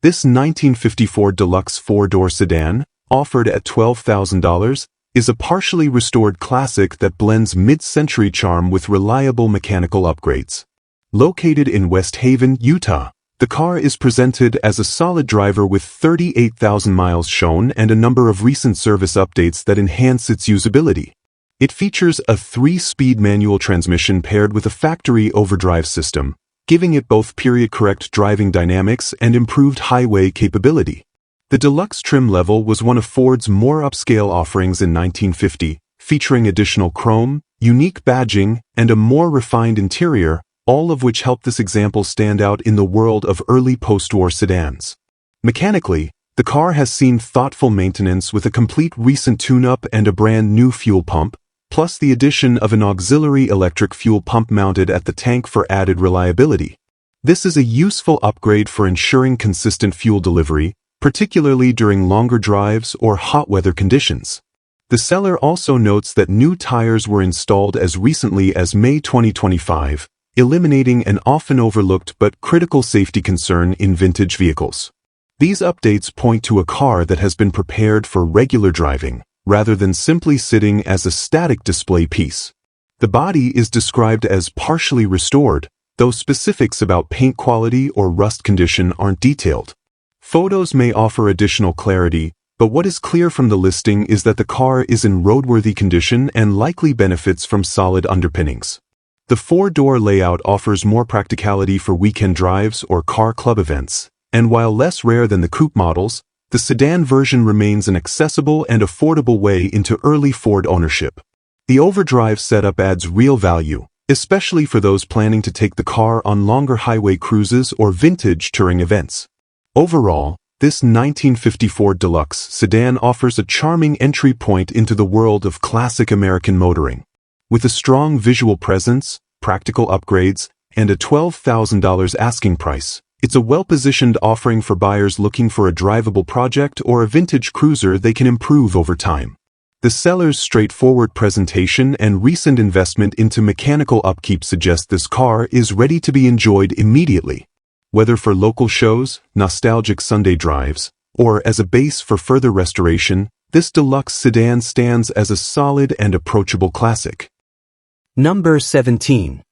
This 1954 deluxe four-door sedan, offered at $12,000, is a partially restored classic that blends mid-century charm with reliable mechanical upgrades. Located in West Haven, Utah, the car is presented as a solid driver with 38,000 miles shown and a number of recent service updates that enhance its usability. It features a 3-speed manual transmission paired with a factory overdrive system, giving it both period-correct driving dynamics and improved highway capability. The deluxe trim level was one of Ford's more upscale offerings in 1950, featuring additional chrome, unique badging, and a more refined interior, all of which help this example stand out in the world of early post-war sedans. Mechanically, the car has seen thoughtful maintenance with a complete recent tune-up and a brand new fuel pump, plus the addition of an auxiliary electric fuel pump mounted at the tank for added reliability. This is a useful upgrade for ensuring consistent fuel delivery, particularly during longer drives or hot weather conditions. The seller also notes that new tires were installed as recently as May 2025, eliminating an often overlooked but critical safety concern in vintage vehicles. These updates point to a car that has been prepared for regular driving, rather than simply sitting as a static display piece. The body is described as partially restored, though specifics about paint quality or rust condition aren't detailed. Photos may offer additional clarity, but what is clear from the listing is that the car is in roadworthy condition and likely benefits from solid underpinnings. The four-door layout offers more practicality for weekend drives or car club events, and while less rare than the coupe models, the sedan version remains an accessible and affordable way into early Ford ownership. The overdrive setup adds real value, especially for those planning to take the car on longer highway cruises or vintage touring events. Overall, this 1954 Deluxe sedan offers a charming entry point into the world of classic American motoring. With a strong visual presence, practical upgrades, and a $12,000 asking price, it's a well-positioned offering for buyers looking for a drivable project or a vintage cruiser they can improve over time. The seller's straightforward presentation and recent investment into mechanical upkeep suggest this car is ready to be enjoyed immediately. Whether for local shows, nostalgic Sunday drives, or as a base for further restoration, this deluxe sedan stands as a solid and approachable classic. Number 17.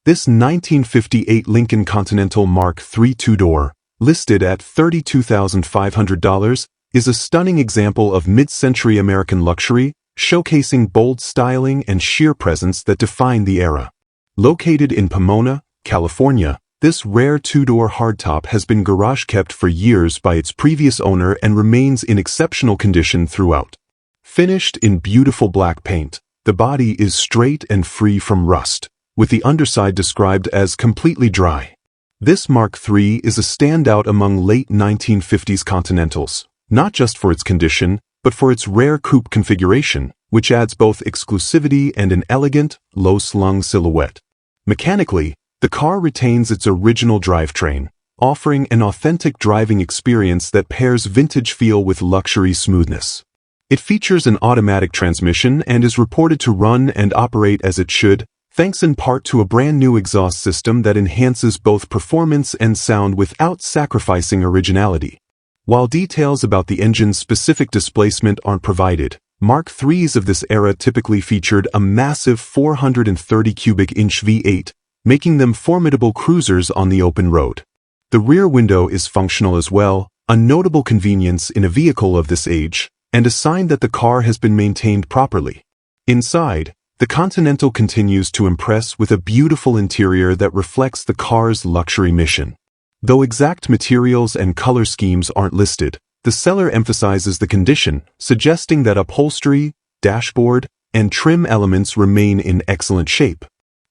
This 1958 Lincoln Continental Mark III two-door, listed at $32,500, is a stunning example of mid-century American luxury, showcasing bold styling and sheer presence that define the era. Located in Pomona, California, this rare two-door hardtop has been garage-kept for years by its previous owner and remains in exceptional condition throughout. Finished in beautiful black paint, the body is straight and free from rust, with the underside described as completely dry. This Mark III is a standout among late 1950s Continentals, not just for its condition, but for its rare coupe configuration, which adds both exclusivity and an elegant, low-slung silhouette. Mechanically, the car retains its original drivetrain, offering an authentic driving experience that pairs vintage feel with luxury smoothness. It features an automatic transmission and is reported to run and operate as it should, thanks in part to a brand new exhaust system that enhances both performance and sound without sacrificing originality. While details about the engine's specific displacement aren't provided, Mark IIIs of this era typically featured a massive 430 cubic inch V8, making them formidable cruisers on the open road. The rear window is functional as well, a notable convenience in a vehicle of this age, and a sign that the car has been maintained properly. Inside, the Continental continues to impress with a beautiful interior that reflects the car's luxury mission. Though exact materials and color schemes aren't listed, the seller emphasizes the condition, suggesting that upholstery, dashboard, and trim elements remain in excellent shape.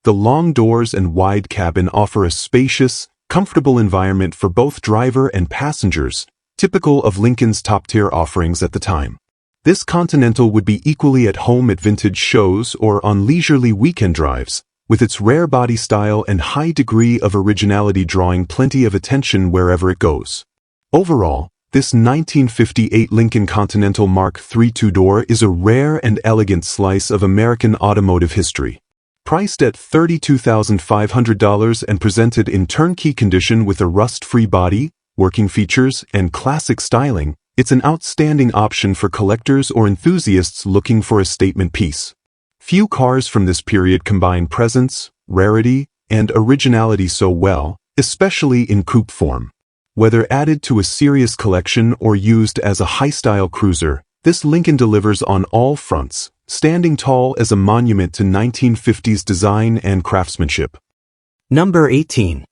The long doors and wide cabin offer a spacious, comfortable environment for both driver and passengers, typical of Lincoln's top-tier offerings at the time. This Continental would be equally at home at vintage shows or on leisurely weekend drives, with its rare body style and high degree of originality drawing plenty of attention wherever it goes. Overall, this 1958 Lincoln Continental Mark III two-door is a rare and elegant slice of American automotive history. Priced at $32,500 and presented in turnkey condition with a rust-free body, working features, and classic styling, it's an outstanding option for collectors or enthusiasts looking for a statement piece. Few cars from this period combine presence, rarity, and originality so well, especially in coupe form. Whether added to a serious collection or used as a high-style cruiser, this Lincoln delivers on all fronts, standing tall as a monument to 1950s design and craftsmanship. Number 18.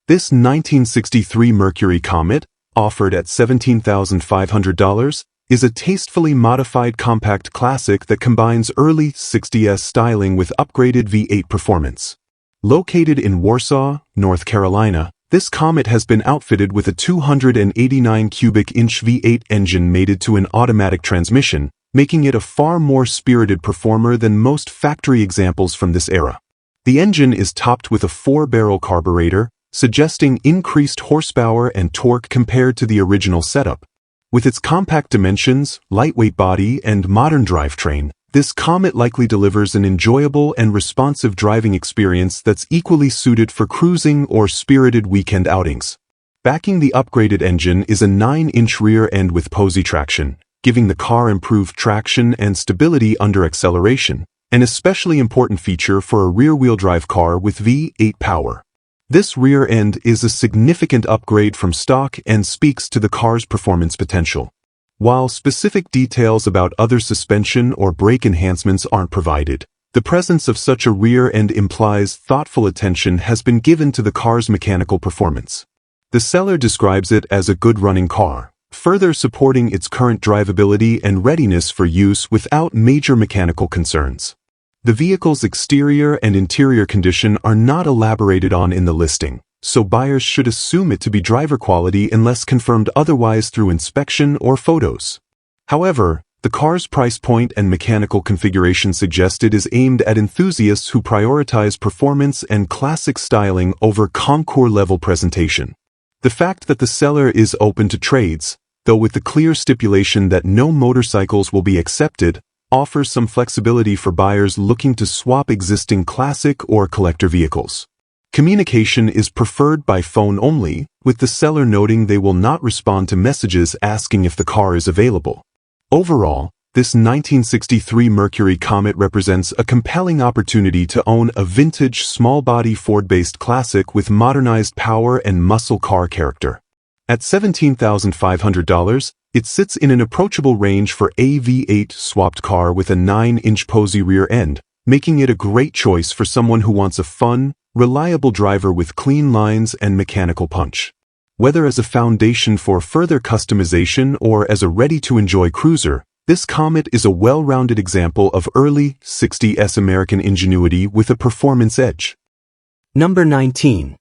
This 1963 Mercury Comet, offered at $17,500, is a tastefully modified compact classic that combines early 60s styling with upgraded V8 performance. Located in Warsaw, North Carolina, this Comet has been outfitted with a 289 cubic inch V8 engine mated to an automatic transmission, making it a far more spirited performer than most factory examples from this era. The engine is topped with a 4-barrel carburetor, suggesting increased horsepower and torque compared to the original setup. With its compact dimensions, lightweight body, and modern drivetrain, This Comet likely delivers an enjoyable and responsive driving experience that's equally suited for cruising or spirited weekend outings. Backing the upgraded engine is a 9-inch rear end with Posy traction, giving the car improved traction and stability under acceleration, an especially important feature for a rear-wheel drive car with V8 power. This rear end is a significant upgrade from stock and speaks to the car's performance potential. While specific details about other suspension or brake enhancements aren't provided, the presence of such a rear end implies thoughtful attention has been given to the car's mechanical performance. The seller describes it as a good running car, further supporting its current drivability and readiness for use without major mechanical concerns. The vehicle's exterior and interior condition are not elaborated on in the listing, so buyers should assume it to be driver quality unless confirmed otherwise through inspection or photos. However, the car's price point and mechanical configuration suggested is aimed at enthusiasts who prioritize performance and classic styling over concours-level presentation. The fact that the seller is open to trades, though with the clear stipulation that no motorcycles will be accepted, offers some flexibility for buyers looking to swap existing classic or collector vehicles. Communication is preferred by phone only, with the seller noting they will not respond to messages asking if the car is available. Overall, this 1963 Mercury Comet represents a compelling opportunity to own a vintage small-body Ford-based classic with modernized power and muscle car character. At $17,500, it sits in an approachable range for a V8 swapped car with a 9-inch Posy rear end, making it a great choice for someone who wants a fun, reliable driver with clean lines and mechanical punch. Whether as a foundation for further customization or as a ready-to-enjoy cruiser, this Comet is a well-rounded example of early 60s American ingenuity with a performance edge. Number 19.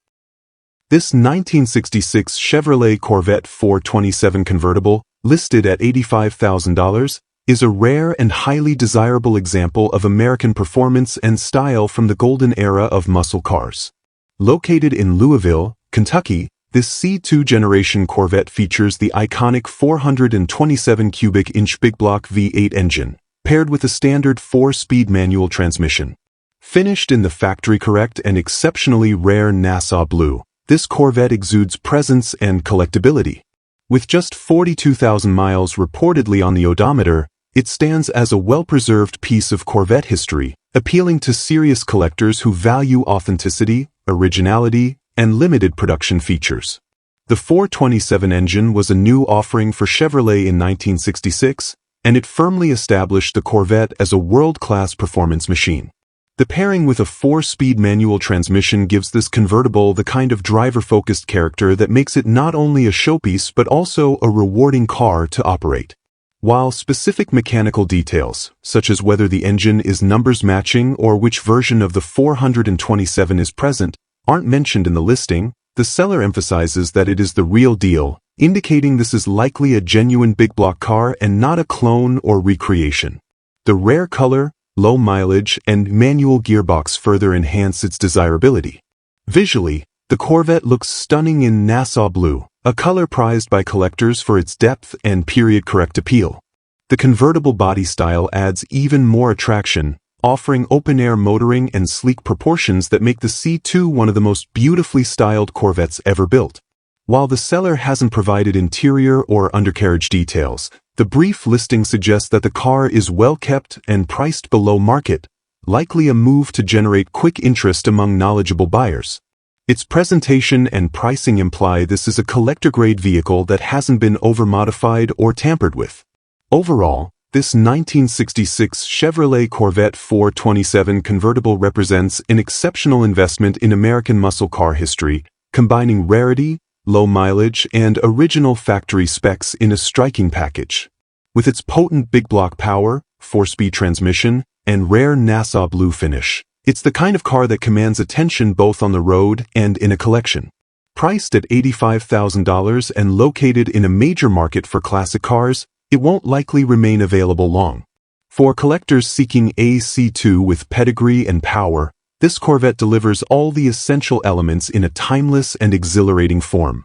This 1966 Chevrolet Corvette 427 convertible, listed at $85,000, is a rare and highly desirable example of American performance and style from the golden era of muscle cars. Located in Louisville, Kentucky, this C2 generation Corvette features the iconic 427 cubic inch big block V8 engine, paired with a standard 4-speed manual transmission. Finished in the factory-correct and exceptionally rare Nassau blue, this Corvette exudes presence and collectability. With just 42,000 miles reportedly on the odometer, it stands as a well-preserved piece of Corvette history, appealing to serious collectors who value authenticity, originality, and limited production features. The 427 engine was a new offering for Chevrolet in 1966, and it firmly established the Corvette as a world-class performance machine. The pairing with a 4-speed manual transmission gives this convertible the kind of driver-focused character that makes it not only a showpiece but also a rewarding car to operate. While specific mechanical details, such as whether the engine is numbers matching or which version of the 427 is present, aren't mentioned in the listing, the seller emphasizes that it is the real deal, indicating this is likely a genuine big block car and not a clone or recreation. The rare color, low mileage, and manual gearbox further enhance its desirability. Visually, the Corvette looks stunning in Nassau blue, a color prized by collectors for its depth and period-correct appeal. The convertible body style adds even more attraction, offering open-air motoring and sleek proportions that make the C2 one of the most beautifully styled Corvettes ever built. While the seller hasn't provided interior or undercarriage details, the brief listing suggests that the car is well kept and priced below market, likely a move to generate quick interest among knowledgeable buyers. Its presentation and pricing imply this is a collector-grade vehicle that hasn't been over-modified or tampered with. Overall, this 1966 Chevrolet Corvette 427 convertible represents an exceptional investment in American muscle car history, combining rarity, low mileage, and original factory specs in a striking package. With its potent big block power, 4-speed transmission, and rare Nassau blue finish, it's the kind of car that commands attention both on the road and in a collection. Priced at $85,000 and located in a major market for classic cars, it won't likely remain available long. For collectors seeking a C2 with pedigree and power, this Corvette delivers all the essential elements in a timeless and exhilarating form.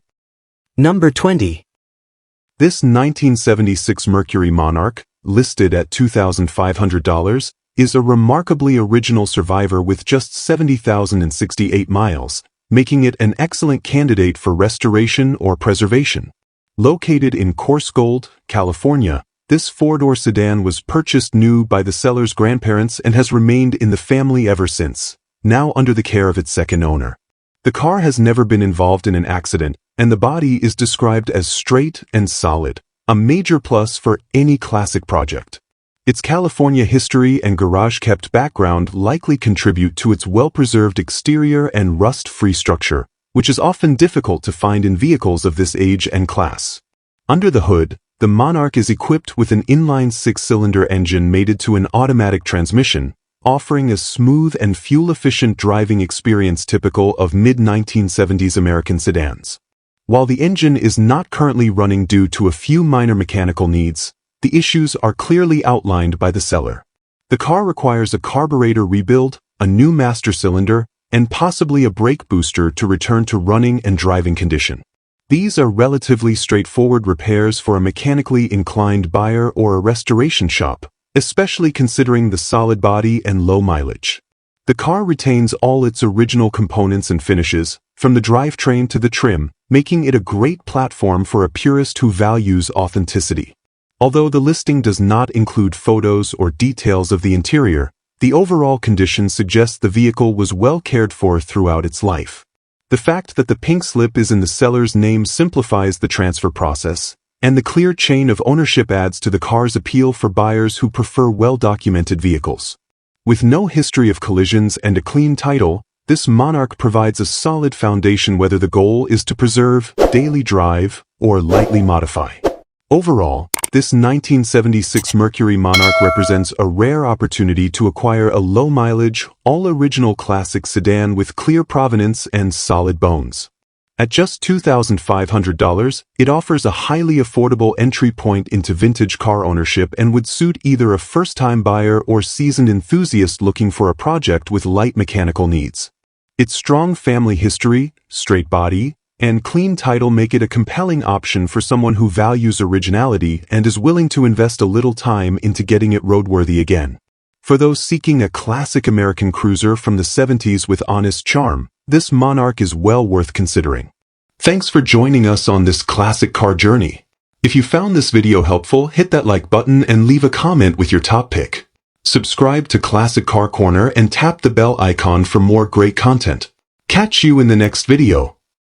Number 20. This 1976 Mercury Monarch, listed at $2,500, is a remarkably original survivor with just 70,068 miles, making it an excellent candidate for restoration or preservation. Located in Coarse Gold, California, this four-door sedan was purchased new by the seller's grandparents and has remained in the family ever since, now under the care of its second owner. The car has never been involved in an accident, and the body is described as straight and solid, a major plus for any classic project. Its California history and garage-kept background likely contribute to its well-preserved exterior and rust-free structure, which is often difficult to find in vehicles of this age and class. Under the hood, the Monarch is equipped with an inline six-cylinder engine mated to an automatic transmission, offering a smooth and fuel-efficient driving experience typical of mid-1970s American sedans. While the engine is not currently running due to a few minor mechanical needs, the issues are clearly outlined by the seller. The car requires a carburetor rebuild, a new master cylinder, and possibly a brake booster to return to running and driving condition. These are relatively straightforward repairs for a mechanically inclined buyer or a restoration shop, especially considering the solid body and low mileage. The car retains all its original components and finishes, from the drivetrain to the trim, making it a great platform for a purist who values authenticity. Although the listing does not include photos or details of the interior, the overall condition suggests the vehicle was well cared for throughout its life. The fact that the pink slip is in the seller's name simplifies the transfer process, and the clear chain of ownership adds to the car's appeal for buyers who prefer well-documented vehicles. With no history of collisions and a clean title, this Monarch provides a solid foundation whether the goal is to preserve, daily drive, or lightly modify. Overall, this 1976 Mercury Monarch represents a rare opportunity to acquire a low-mileage, all-original classic sedan with clear provenance and solid bones. At just $2,500, it offers a highly affordable entry point into vintage car ownership and would suit either a first-time buyer or seasoned enthusiast looking for a project with light mechanical needs. Its strong family history, straight body, and clean title make it a compelling option for someone who values originality and is willing to invest a little time into getting it roadworthy again. For those seeking a classic American cruiser from the 70s with honest charm, this Monarch is well worth considering. Thanks for joining us on this classic car journey. If you found this video helpful, hit that like button and leave a comment with your top pick. Subscribe to Classic Car Corner and tap the bell icon for more great content. Catch you in the next video.